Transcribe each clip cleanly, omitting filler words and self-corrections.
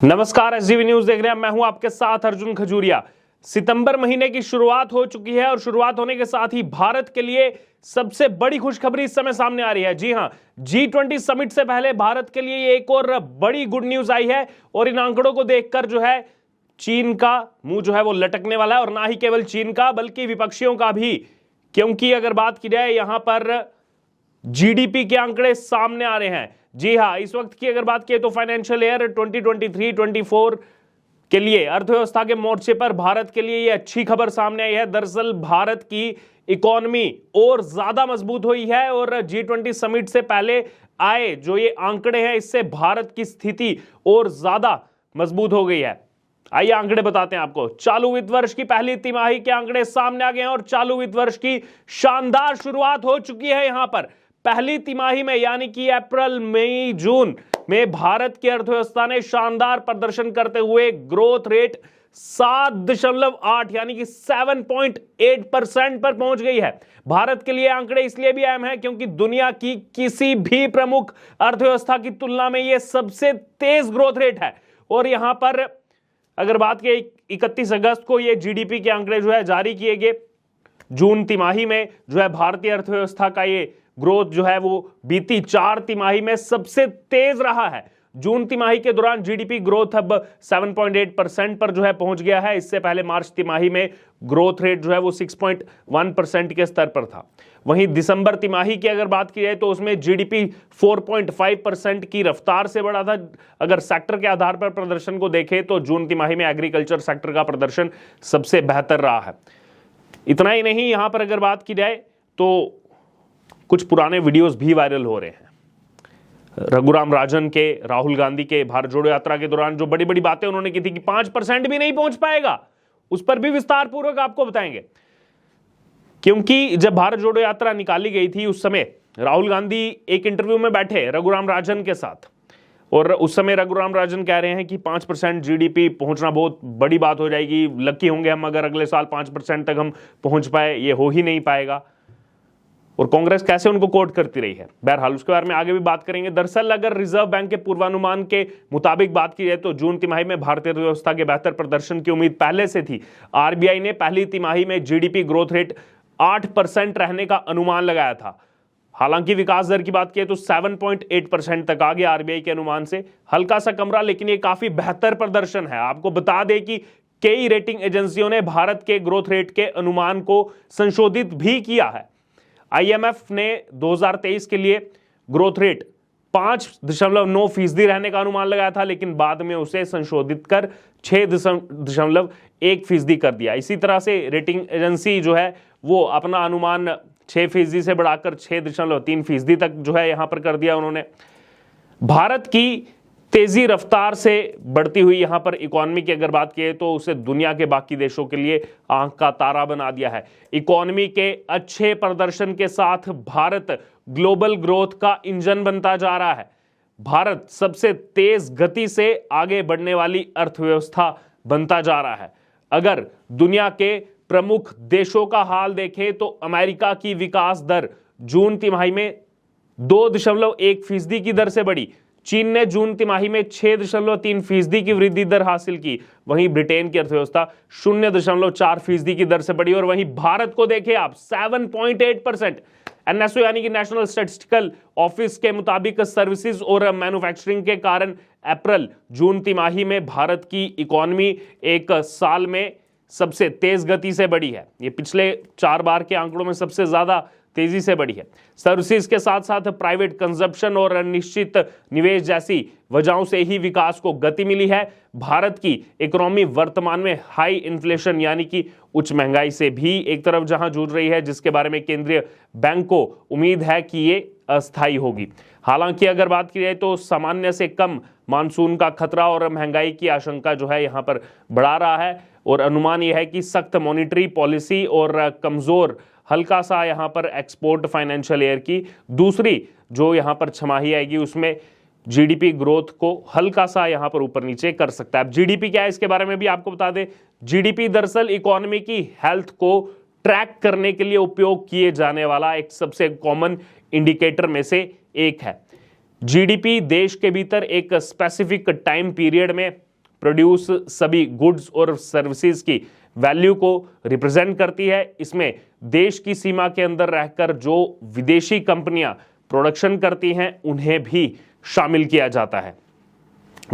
नमस्कार, SDV news देख रहे हैं। मैं हूं आपके साथ अर्जुन खजूरिया। सितंबर महीने की शुरुआत हो चुकी है और शुरुआत होने के साथ ही भारत के लिए सबसे बड़ी खुशखबरी इस समय सामने आ रही है। जी हां, G20 समिट से पहले भारत के लिए एक और बड़ी गुड न्यूज आई है और इन आंकड़ों को देखकर जो है चीन का मुंह जो है वो लटकने वाला है, और ना ही केवल चीन का बल्कि विपक्षियों का भी। क्योंकि अगर बात की जाए यहां पर जीडीपी के आंकड़े सामने आ रहे हैं। जी हां, इस वक्त की अगर बात की तो फाइनेंशियल ईयर 2023-24 के लिए अर्थव्यवस्था के मोर्चे पर भारत के लिए यह अच्छी खबर सामने आई है। दरअसल भारत की इकोनॉमी और ज्यादा मजबूत हुई है और G20 समिट से पहले आए जो ये आंकड़े हैं इससे भारत की स्थिति और ज्यादा मजबूत हो गई है। आइए आंकड़े बताते हैं आपको। चालू वित्त वर्ष की पहली तिमाही के आंकड़े सामने आ गए हैं और चालू वित्त वर्ष की शानदार शुरुआत हो चुकी है। यहां पर पहली तिमाही में यानी कि अप्रैल मई जून में भारत की अर्थव्यवस्था ने शानदार प्रदर्शन करते हुए ग्रोथ रेट 7.8 यानी कि 7.8% पर पहुंच गई है। भारत के लिए आंकड़े इसलिए भी अहम है क्योंकि दुनिया की किसी भी प्रमुख अर्थव्यवस्था की तुलना में यह सबसे तेज ग्रोथ रेट है। और यहां पर अगर बात की 31 अगस्त को ये जीडीपी के आंकड़े जो है जारी किए गए। जून तिमाही में जो है भारतीय अर्थव्यवस्था का ये ग्रोथ जो है वो बीती 4 तिमाही में सबसे तेज रहा है। जून तिमाही के दौरान जीडीपी ग्रोथ अब 7.8% पर जो है पहुंच गया है। इससे पहले मार्च तिमाही में ग्रोथ रेट जो है वो 6.1% के स्तर पर था। वहीं दिसंबर तिमाही की अगर बात की जाए तो उसमें जीडीपी 4.5% की रफ्तार से बढ़ा था। अगर सेक्टर के आधार पर प्रदर्शन को देखें तो जून तिमाही में एग्रीकल्चर सेक्टर का प्रदर्शन सबसे बेहतर रहा है। इतना ही नहीं, यहां पर अगर बात की जाए तो कुछ पुराने वीडियोस भी वायरल हो रहे हैं। रघुराम राजन के, राहुल गांधी के भारत जोड़ो यात्रा के दौरान जो बड़ी बड़ी बातें उन्होंने की थी कि 5% भी नहीं पहुंच पाएगा, उस पर भी विस्तार पूर्वक आपको बताएंगे। क्योंकि जब भारत जोड़ो यात्रा निकाली गई थी उस समय राहुल गांधी एक इंटरव्यू में बैठे रघुराम राजन के साथ, और उस समय रघुराम राजन कह रहे हैं कि 5% जीडीपी पहुंचना बहुत बड़ी बात हो जाएगी, लकी होंगे हम अगर अगले साल 5% तक हम पहुंच पाए, ये हो ही नहीं पाएगा। और कांग्रेस कैसे उनको कोट करती रही है। बहरहाल उसके बारे में आगे भी बात करेंगे। दरअसल अगर रिजर्व बैंक के पूर्वानुमान के मुताबिक बात की जाए तो जून तिमाही में भारतीय अर्थव्यवस्था के बेहतर प्रदर्शन की उम्मीद पहले से थी। आरबीआई ने पहली तिमाही में जीडीपी ग्रोथ रेट 8% रहने का अनुमान लगाया था। हालांकि विकास दर की बात की तो 7.8% तक आ गया आरबीआई के अनुमान से। हल्का सा कमरा, लेकिन ये काफी बेहतर प्रदर्शन है। आपको बता दें कि कई रेटिंग एजेंसियों ने भारत के ग्रोथ रेट के अनुमान को संशोधित भी किया है। आईएमएफ ने 2023 के लिए ग्रोथ रेट 5.9% रहने का अनुमान लगाया था, लेकिन बाद में उसे संशोधित कर 6.1% कर दिया। इसी तरह से रेटिंग एजेंसी जो है वो अपना अनुमान 6% से बढ़ाकर 6.3% तक जो है यहां पर कर दिया उन्होंने। भारत की तेजी रफ्तार से बढ़ती हुई यहां पर इकोनॉमी की अगर बात की तो उसे दुनिया के बाकी देशों के लिए आंख का तारा बना दिया है। इकोनॉमी के अच्छे प्रदर्शन के साथ भारत ग्लोबल ग्रोथ का इंजन बनता जा रहा है। भारत सबसे तेज गति से आगे बढ़ने वाली अर्थव्यवस्था बनता जा रहा है। अगर दुनिया के प्रमुख देशों का हाल देखें तो अमेरिका की विकास दर जून तिमाही में 2.1% की दर से बढ़ी। चीन ने जून तिमाही में 6.3% की वृद्धि दर हासिल की। वहीं ब्रिटेन की अर्थव्यवस्था 0.4% की दर से बढ़ी। और वहीं भारत को देखें आप 7.8%। एनएसओ यानी कि नेशनल स्टैटिस्टिकल ऑफिस के मुताबिक सर्विसेज और मैन्युफैक्चरिंग के कारण अप्रैल जून तिमाही में भारत की इकोनॉमी एक साल में सबसे तेज गति से बढ़ी है। ये पिछले 4 बार के आंकड़ों में सबसे ज्यादा तेजी से बढ़ी है। सर्विसेज के साथ साथ प्राइवेट कंजप्शन और निश्चित निवेश जैसी वजहों से ही विकास को गति मिली है। भारत की इकोनॉमी वर्तमान में हाई इन्फ्लेशन यानी कि उच्च महंगाई से भी एक तरफ जहां जूझ रही है, जिसके बारे में केंद्रीय बैंक को उम्मीद है कि ये अस्थायी होगी। हालांकि अगर बात की जाए तो सामान्य से कम मानसून का खतरा और महंगाई की आशंका जो है यहां पर बढ़ा रहा है। और अनुमान यह है कि सख्त मॉनिटरी पॉलिसी और कमजोर हल्का सा यहां पर एक्सपोर्ट फाइनेंशियल ईयर की दूसरी जो यहां पर छमाही आएगी उसमें जीडीपी ग्रोथ को हल्का सा यहां पर ऊपर नीचे कर सकता है। अब जीडीपी क्या है इसके बारे में भी आपको बता दें। जीडीपी दरअसल इकोनॉमी की हेल्थ को ट्रैक करने के लिए उपयोग किए जाने वाला एक सबसे कॉमन इंडिकेटर में से एक है। जीडीपी देश के भीतर एक स्पेसिफिक टाइम पीरियड में प्रोड्यूस सभी गुड्स और सर्विसेज की वैल्यू को रिप्रेजेंट करती है। इसमें देश की सीमा के अंदर रहकर जो विदेशी कंपनियां प्रोडक्शन करती हैं उन्हें भी शामिल किया जाता है।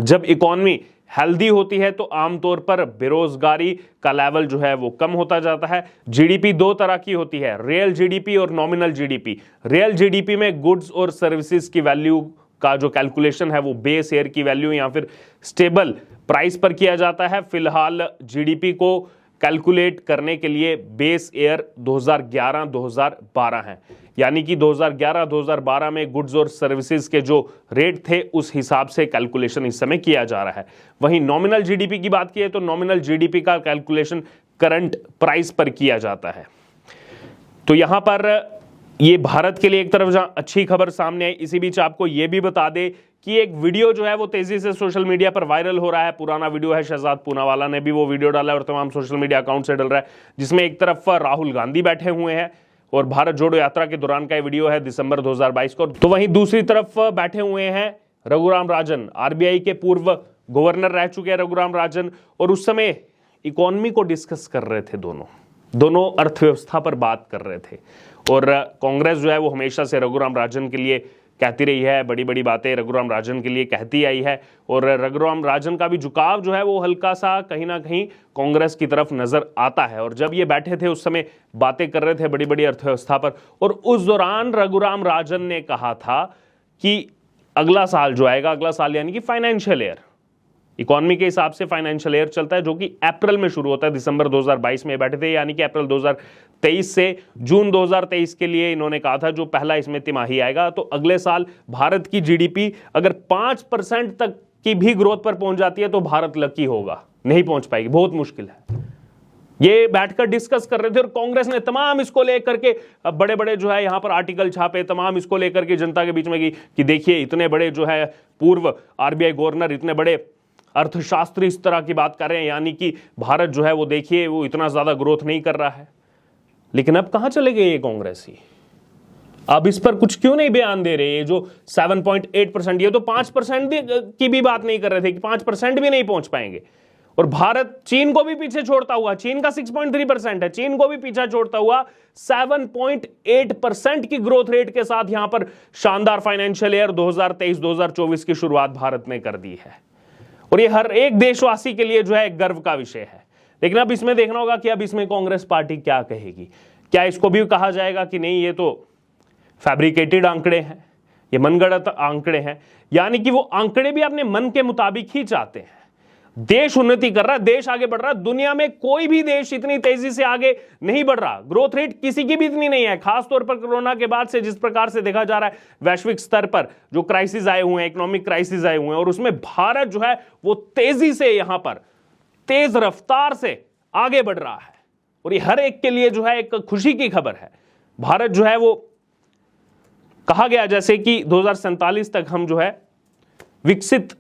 जब इकोनॉमी हेल्दी होती है तो आमतौर पर बेरोजगारी का लेवल जो है वो कम होता जाता है। जीडीपी दो तरह की होती है, रियल जीडीपी और नॉमिनल जीडीपी। रियल जीडीपी में गुड्स और सर्विसेज की वैल्यू का जो कैलकुलेशन है वो बेस ईयर की वैल्यू या फिर स्टेबल प्राइस पर किया जाता है। फिलहाल जीडीपी को कैलकुलेट करने के लिए बेस ईयर 2011-2012 है, यानी कि 2011-2012 में गुड्स और सर्विसेज के जो रेट थे उस हिसाब से कैलकुलेशन इस समय किया जा रहा है। वहीं नॉमिनल जीडीपी की बात की तो नॉमिनल जीडीपी का कैलकुलेशन करंट प्राइस पर किया जाता है। तो यहां पर ये भारत के लिए एक तरफ जहां अच्छी खबर सामने आई, इसी बीच आपको ये भी बता दे कि एक वीडियो जो है वो तेजी से सोशल मीडिया पर वायरल हो रहा है। पुराना वीडियो है, शहजाद पूनावाला ने भी वो वीडियो डाला और तमाम सोशल मीडिया अकाउंट से डल रहा है, जिसमें एक तरफ राहुल गांधी बैठे हुए हैं और भारत जोड़ो यात्रा के दौरान का ये वीडियो है दिसंबर 2022 को। तो वहीं दूसरी तरफ बैठे हुए हैं रघुराम राजन, आरबीआई के पूर्व गवर्नर रह चुके हैं रघुराम राजन, और उस समय इकोनॉमी को डिस्कस कर रहे थे। दोनों अर्थव्यवस्था पर बात कर रहे थे। और कांग्रेस जो है वो हमेशा से रघुराम राजन के लिए कहती रही है, बड़ी बड़ी बातें रघुराम राजन के लिए कहती आई है, और रघुराम राजन का भी झुकाव जो है वो हल्का सा कहीं ना कहीं कांग्रेस की तरफ नजर आता है। और जब ये बैठे थे उस समय बातें कर रहे थे बड़ी बड़ी अर्थव्यवस्था पर, और उस दौरान रघुराम राजन ने कहा था कि अगला साल जो आएगा, अगला साल यानी कि फाइनेंशियल ईयर, इकोनॉमी के हिसाब से फाइनेंशियल ईयर चलता है जो कि अप्रैल में शुरू होता है। दिसंबर 2022 में बैठे थे, यानी कि अप्रैल 2023 से जून 2023 के लिए इन्होंने कहा था जो पहला इसमें तिमाही आएगा। तो अगले साल भारत की जीडीपी अगर 5% तक की भी ग्रोथ पर पहुंच जाती है तो भारत लकी होगा, नहीं पहुंच पाएगी, बहुत मुश्किल है। ये बैठकर डिस्कस कर रहे थे और कांग्रेस ने तमाम इसको लेकर के बड़े बड़े जो है यहां पर आर्टिकल छापे, तमाम इसको लेकर के जनता के बीच में कि देखिए इतने बड़े जो है पूर्व आरबीआई गवर्नर, इतने बड़े अर्थशास्त्री इस तरह की बात कर रहे हैं, यानी कि भारत जो है वो देखिए वो इतना ज्यादा ग्रोथ नहीं कर रहा है। लेकिन अब कहां चले गए ये कांग्रेसी? अब इस पर कुछ क्यों नहीं बयान दे रहे? ये जो 7.8%, ये तो 5% की भी बात नहीं कर रहे थे कि 5% भी नहीं पहुंच पाएंगे। और भारत चीन को भी पीछे छोड़ता हुआ, चीन का 6.3% है, चीन को भी पीछे छोड़ता हुआ 7.8% की ग्रोथ रेट के साथ यहां पर शानदार फाइनेंशियल ईयर 2023-2024 की शुरुआत भारत ने कर दी है। और ये हर एक देशवासी के लिए जो है एक गर्व का विषय है। लेकिन अब इसमें देखना होगा कि अब इसमें कांग्रेस पार्टी क्या कहेगी। क्या इसको भी कहा जाएगा कि नहीं ये तो फैब्रिकेटेड आंकड़े हैं, ये मनगढ़ंत आंकड़े हैं, यानी कि वो आंकड़े भी अपने मन के मुताबिक ही चाहते हैं। देश उन्नति कर रहा है, देश आगे बढ़ रहा है, दुनिया में कोई भी देश इतनी तेजी से आगे नहीं बढ़ रहा, ग्रोथ रेट किसी की भी इतनी नहीं है। खासतौर पर कोरोना के बाद से जिस प्रकार से देखा जा रहा है वैश्विक स्तर पर जो क्राइसिस आए हुए हैं, इकोनॉमिक क्राइसिस आए हुए हैं, और उसमें भारत जो है वो तेजी से यहां पर तेज रफ्तार से आगे बढ़ रहा है। और ये हर एक के लिए जो है एक खुशी की खबर है। भारत जो है वो कहा गया जैसे कि 2047 तक हम जो है विकसित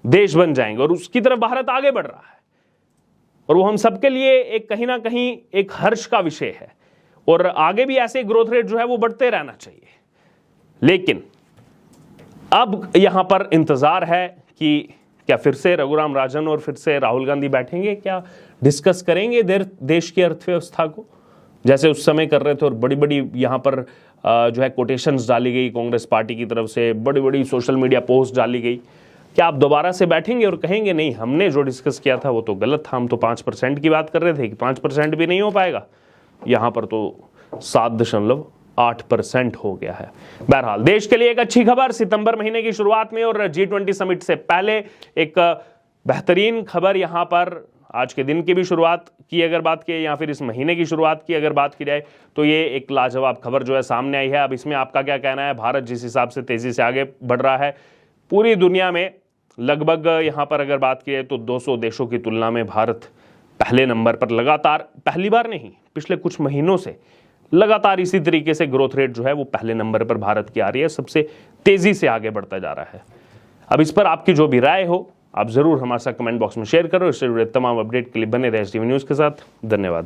देश बन जाएंगे, और उसकी तरफ भारत आगे बढ़ रहा है। और वो हम सबके लिए एक कहीं ना कहीं एक हर्ष का विषय है, और आगे भी ऐसे ग्रोथ रेट जो है वो बढ़ते रहना चाहिए। लेकिन अब यहां पर इंतजार है कि क्या फिर से रघुराम राजन और फिर से राहुल गांधी बैठेंगे, क्या डिस्कस करेंगे देश की अर्थव्यवस्था को जैसे उस समय कर रहे थे। और बड़ी बड़ी यहां पर जो है कोटेशंस डाली गई कांग्रेस पार्टी की तरफ से, बड़ी बड़ी सोशल मीडिया पोस्ट डाली गई। क्या आप दोबारा से बैठेंगे और कहेंगे नहीं हमने जो डिस्कस किया था वो तो गलत था, हम तो 5% की बात कर रहे थे कि 5% भी नहीं हो पाएगा, यहां पर तो 7.8% हो गया है। बहरहाल देश के लिए एक अच्छी खबर, सितंबर महीने की शुरुआत में और G20 समिट से पहले एक बेहतरीन खबर यहां पर आज के दिन की भी शुरुआत की अगर बात की या फिर इस महीने की शुरुआत की अगर बात की जाए तो ये एक लाजवाब खबर जो है सामने आई है। अब इसमें आपका क्या कहना है? भारत जिस हिसाब से तेजी से आगे बढ़ रहा है, पूरी दुनिया में लगभग यहां पर अगर बात की जाए तो 200 देशों की तुलना में भारत पहले नंबर पर लगातार, पहली बार नहीं पिछले कुछ महीनों से लगातार इसी तरीके से ग्रोथ रेट जो है वो पहले नंबर पर भारत की आ रही है, सबसे तेजी से आगे बढ़ता जा रहा है। अब इस पर आपकी जो भी राय हो आप जरूर हमारे साथ कमेंट बॉक्स में शेयर करो। इससे जुड़े तमाम अपडेट के लिए बने रहे एसटीवी न्यूज़ के साथ। धन्यवाद।